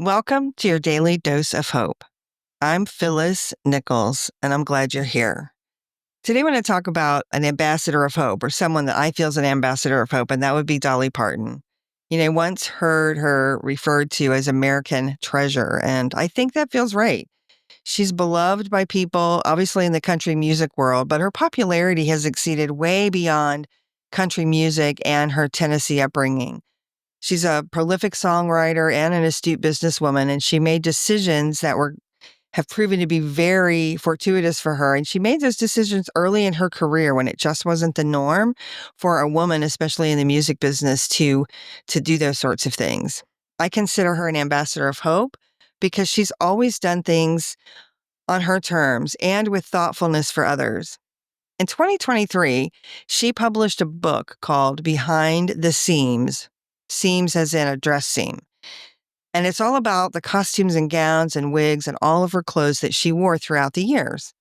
Welcome to your daily dose of hope. I'm Phyllis Nichols, and I'm glad you're here. Today, we're going to talk about an ambassador of hope, or someone that I feel is an ambassador of hope, and that would be Dolly Parton. I once heard her referred to as American treasure, and I think that feels right. She's beloved by people, obviously in the country music world, but her popularity has exceeded way beyond country music and her Tennessee upbringing. She's a prolific songwriter and an astute businesswoman, and she made decisions that have proven to be very fortuitous for her. And she made those decisions early in her career when it just wasn't the norm for a woman, especially in the music business, to do those sorts of things. I consider her an ambassador of hope because she's always done things on her terms and with thoughtfulness for others. In 2023, she published a book called Behind the Seams, seams as in a dress seam. And it's all about the costumes and gowns and wigs and all of her clothes that she wore throughout the years.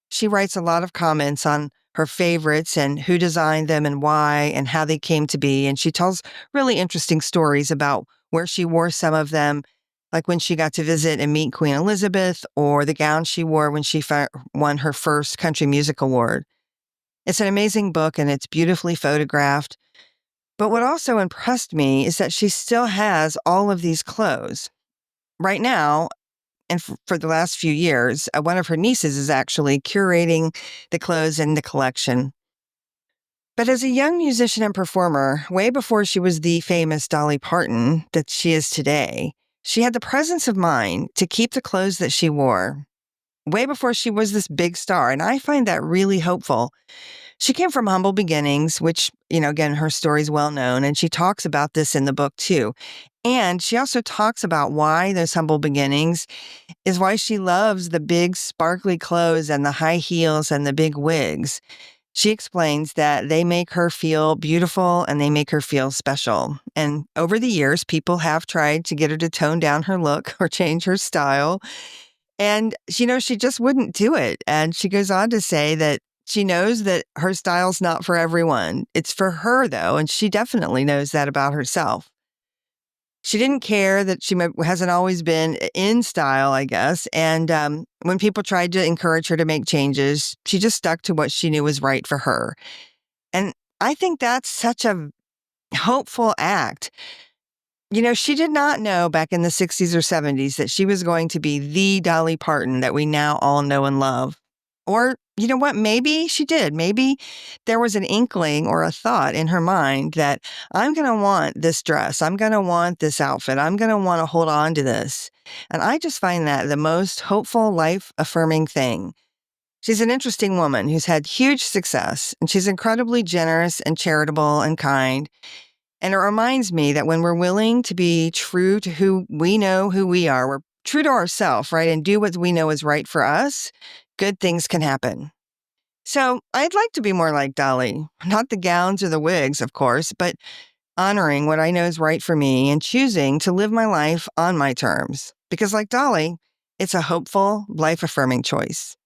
She writes a lot of comments on her favorites and who designed them and why and how they came to be. And she tells really interesting stories about where she wore some of them, like when she got to visit and meet Queen Elizabeth, or the gown she wore when she won her first country music award. It's an amazing book and it's beautifully photographed. But what also impressed me is that she still has all of these clothes. Right now, and for the last few years, one of her nieces is actually curating the clothes in the collection. But as a young musician and performer, way before she was the famous Dolly Parton that she is today, she had the presence of mind to keep the clothes that she wore, way before she was this big star. And I find that really hopeful. She came from humble beginnings, which, again, her story is well known, and she talks about this in the book too. And she also talks about why those humble beginnings is why she loves the big sparkly clothes and the high heels and the big wigs. She explains that they make her feel beautiful and they make her feel special. And over the years, people have tried to get her to tone down her look or change her style. And, she just wouldn't do it. And she goes on to say that she knows that her style's not for everyone. It's for her, though, and she definitely knows that about herself. She didn't care that she hasn't always been in style, I guess. And when people tried to encourage her to make changes, she just stuck to what she knew was right for her. And I think that's such a hopeful act. She did not know back in the 60s or 70s that she was going to be the Dolly Parton that we now all know and love. Or, you know what? Maybe she did. Maybe there was an inkling or a thought in her mind that I'm going to want this dress. I'm going to want this outfit. I'm going to want to hold on to this. And I just find that the most hopeful, life-affirming thing. She's an interesting woman who's had huge success, and she's incredibly generous and charitable and kind. And it reminds me that when we're willing to be true to who we know who we are, we're true to ourselves, right? And do what we know is right for us, good things can happen. So I'd like to be more like Dolly, not the gowns or the wigs, of course, but honoring what I know is right for me and choosing to live my life on my terms. Because like Dolly, it's a hopeful, life-affirming choice.